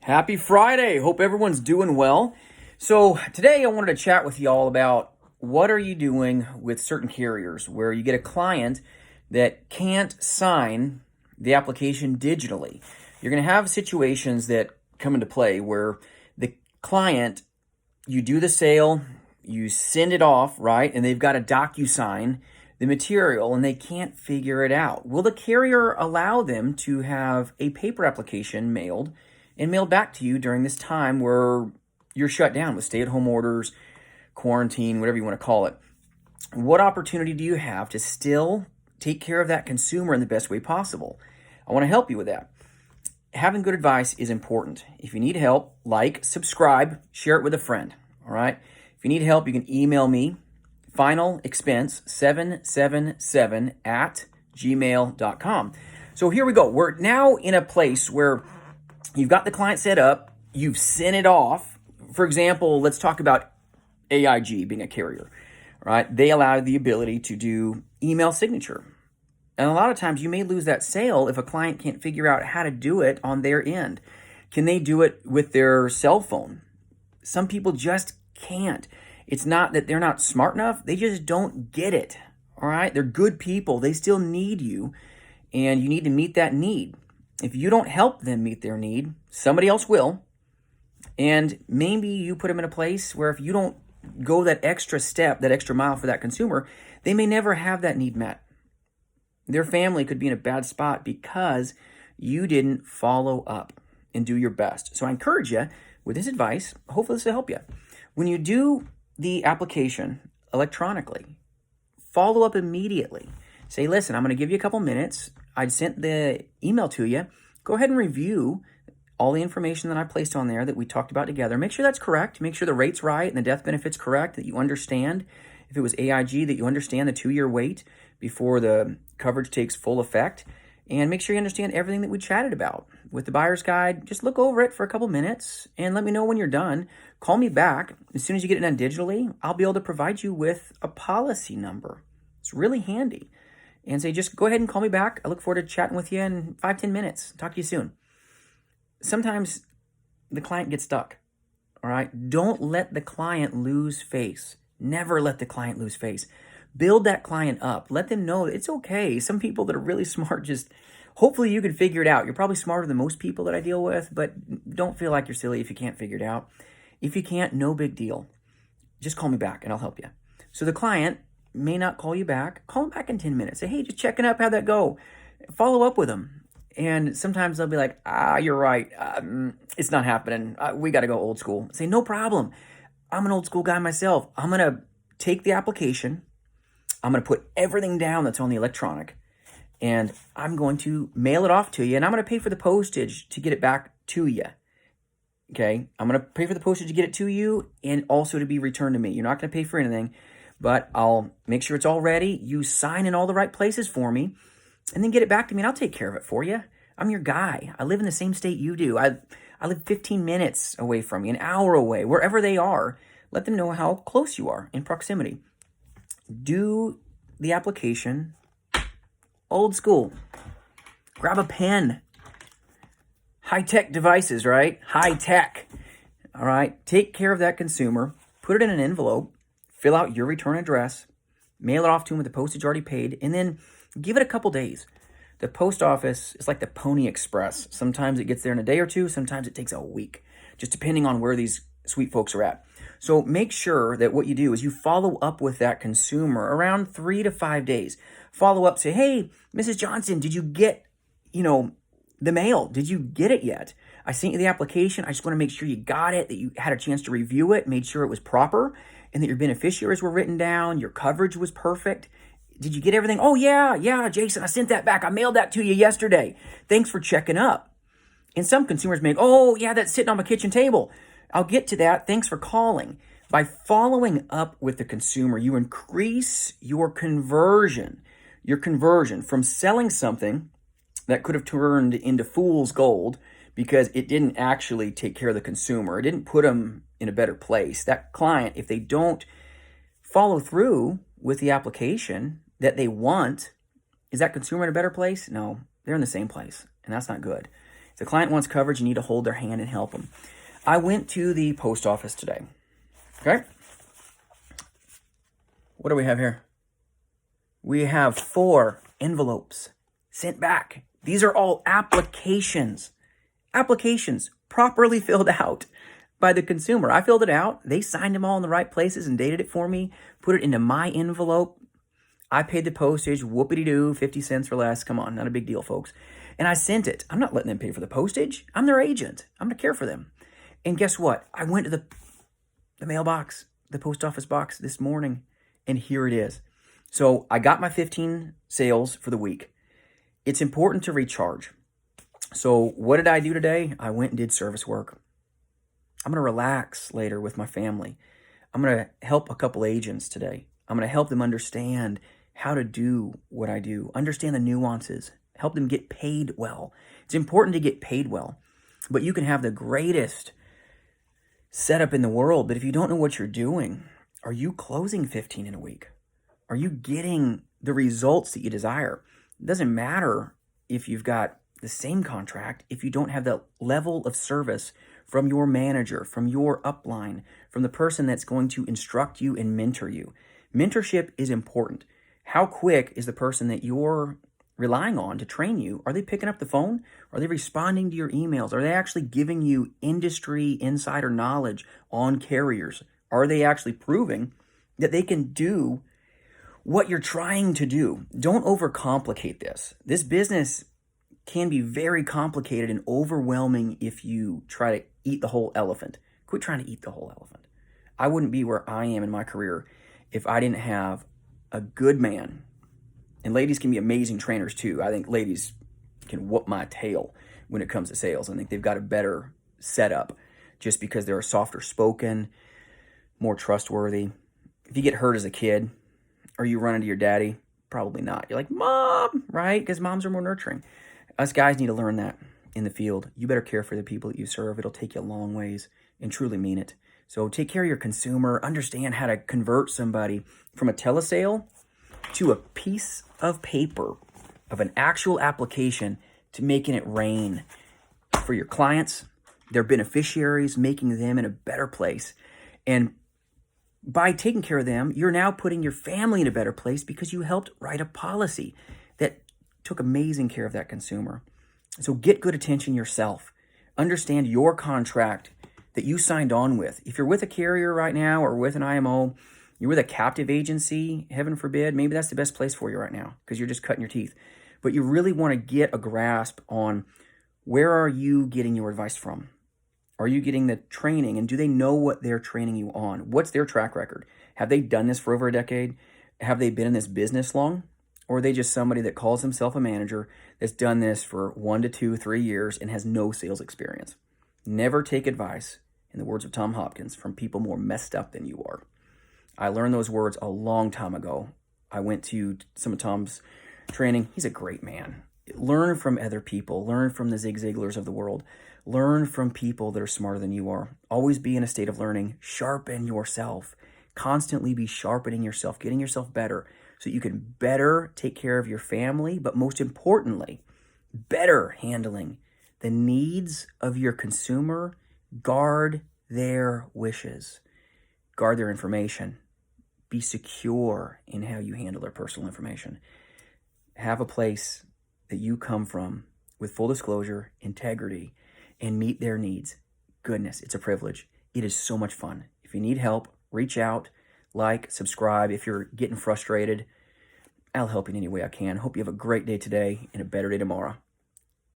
Happy Friday. Hope everyone's doing well. So today I wanted to chat with you all about what are you doing with certain carriers where you get a client that can't sign the application digitally. You're going to have situations that come into play where the client, you do the sale, you send it off, right? And they've got to DocuSign the material and they can't figure it out. Will the carrier allow them to have a paper application mailed and mailed back to you during this time where you're shut down with stay-at-home orders, quarantine, whatever you want to call it? What opportunity do you have to still take care of that consumer in the best way possible? I want to help you with that. Having good advice is important. If you need help, like, subscribe, share it with a friend, all right? If you need help, you can email me, finalexpense777 at gmail.com. So here we go. We're now in a place where you've got the client set up, you've sent it off. For example, let's talk about AIG being a carrier, right? They allow the ability to do email signature. And a lot of times you may lose that sale if a client can't figure out how to do it on their end. Can they do it with their cell phone? Some people just can't. It's not that they're not smart enough. They just don't get it, all right? They're good people. They still need you, and you need to meet that need. If you don't help them meet their need, somebody else will. And maybe you put them in a place where if you don't go that extra step, that extra mile for that consumer, they may never have that need met. Their family could be in a bad spot because you didn't follow up and do your best. So I encourage you with this advice, hopefully this will help you. When you do the application electronically, follow up immediately. Say, listen, I'm going to give you a couple minutes. I sent the email to you. Go ahead and review all the information that I placed on there that we talked about together. Make sure that's correct. Make sure the rate's right and the death benefit's correct, that you understand. If it was AIG, that you understand the 2-year wait before the coverage takes full effect. And make sure you understand everything that we chatted about. With the buyer's guide, just look over it for a couple minutes and let me know when you're done. Call me back. As soon as you get it done digitally, I'll be able to provide you with a policy number. It's really handy. And say, just go ahead and call me back. I look forward to chatting with you in 5-10 minutes. Talk to you soon. Sometimes the client gets stuck, all right? Don't let the client lose face. Never let the client lose face. Build that client up. Let them know it's okay. Some people that are really smart, just hopefully you can figure it out. You're probably smarter than most people that I deal with, but don't feel like you're silly if you can't figure it out. If you can't, no big deal. Just call me back and I'll help you. So the client may not call you back. Call them back in 10 minutes. Say, hey, just checking up. How'd that go? Follow up with them. And sometimes they'll be like, you're right. It's not happening. We got to go old school. Say, no problem. I'm an old school guy myself. I'm going to take the application. I'm going to put everything down that's on the electronic. And I'm going to mail it off to you. And I'm going to pay for the postage to get it back to you. Okay? I'm going to pay for the postage to get it to you and also to be returned to me. You're not going to pay for anything. But I'll make sure it's all ready. You sign in all the right places for me and then get it back to me and I'll take care of it for you. I'm your guy. I live in the same state you do. I live 15 minutes away from you, an hour away, wherever they are. Let them know how close you are in proximity. Do the application old school. Grab a pen. High-tech devices, right? High-tech. All right. Take care of that consumer. Put it in an envelope. Fill out your return address, mail it off to them with the postage already paid, and then give it a couple days. The post office is like the Pony Express. Sometimes it gets there in a day or two. Sometimes it takes a week, just depending on where these sweet folks are at. So make sure that what you do is you follow up with that consumer around 3 to 5 days. Follow up, say, hey, Mrs. Johnson, did you get, the mail? Did you get it yet? I sent you the application. I just want to make sure you got it, that you had a chance to review it, made sure it was proper, and that your beneficiaries were written down, your coverage was perfect. Did you get everything? Oh, yeah, Jason, I sent that back. I mailed that to you yesterday. Thanks for checking up. And some consumers may go, oh, yeah, that's sitting on my kitchen table. I'll get to that. Thanks for calling. By following up with the consumer, you increase your conversion from selling something that could have turned into fool's gold because it didn't actually take care of the consumer. It didn't put them in a better place. That client, if they don't follow through with the application that they want, is that consumer in a better place? No, they're in the same place, and that's not good. If the client wants coverage, you need to hold their hand and help them. I went to the post office today. Okay. What do we have here? We have 4 envelopes sent back. These are all applications. Applications properly filled out by the consumer. I filled it out. They signed them all in the right places and dated it for me, put it into my envelope. I paid the postage, whoopity-doo, 50 cents or less. Come on, not a big deal, folks. And I sent it. I'm not letting them pay for the postage. I'm their agent. I'm going to care for them. And guess what? I went to the mailbox, the post office box this morning, and here it is. So I got my 15 sales for the week. It's important to recharge. So what did I do today? I went and did service work. I'm going to relax later with my family. I'm going to help a couple agents today. I'm going to help them understand how to do what I do, understand the nuances, help them get paid well. It's important to get paid well, but you can have the greatest setup in the world, but if you don't know what you're doing, are you closing 15 in a week? Are you getting the results that you desire? It doesn't matter if you've got the same contract if you don't have the level of service from your manager, from your upline, from the person that's going to instruct you and mentor you. Mentorship is important. How quick is the person that you're relying on to train you? Are they picking up the phone? Are they responding to your emails? Are they actually giving you industry insider knowledge on carriers? Are they actually proving that they can do what you're trying to do? Don't overcomplicate this. This business can be very complicated and overwhelming if you try to eat the whole elephant. Quit trying to eat the whole elephant. I wouldn't be where I am in my career if I didn't have a good man. And ladies can be amazing trainers too. I think ladies can whoop my tail when it comes to sales. I think they've got a better setup just because they're softer spoken, more trustworthy. If you get hurt as a kid or you run into your daddy, probably not. You're like, Mom, right? Because moms are more nurturing. Us guys need to learn that in the field. You better care for the people that you serve. It'll take you a long ways, and truly mean it. So take care of your consumer. Understand how to convert somebody from a telesale to a piece of paper of an actual application to making it rain for your clients, their beneficiaries, making them in a better place. And by taking care of them, you're now putting your family in a better place because you helped write a policy that took amazing care of that consumer. So get good attention yourself. Understand your contract that you signed on with. If you're with a carrier right now or with an IMO, you're with a captive agency, heaven forbid, maybe that's the best place for you right now because you're just cutting your teeth. But you really want to get a grasp on where are you getting your advice from? Are you getting the training, and do they know what they're training you on? What's their track record? Have they done this for over a decade? Have they been in this business long? Or are they just somebody that calls himself a manager that's done this for 1 to 2, 3 years and has no sales experience? Never take advice, in the words of Tom Hopkins, from people more messed up than you are. I learned those words a long time ago. I went to some of Tom's training. He's a great man. Learn from other people. Learn from the Zig Ziglars of the world. Learn from people that are smarter than you are. Always be in a state of learning. Sharpen yourself. Constantly be sharpening yourself, getting yourself better so you can better take care of your family, but most importantly, better handling the needs of your consumer. Guard their wishes. Guard their information. Be secure in how you handle their personal information. Have a place that you come from with full disclosure, integrity, and meet their needs. Goodness, it's a privilege. It is so much fun. If you need help, reach out, like, subscribe. If you're getting frustrated, I'll help you in any way I can. Hope you have a great day today and a better day tomorrow.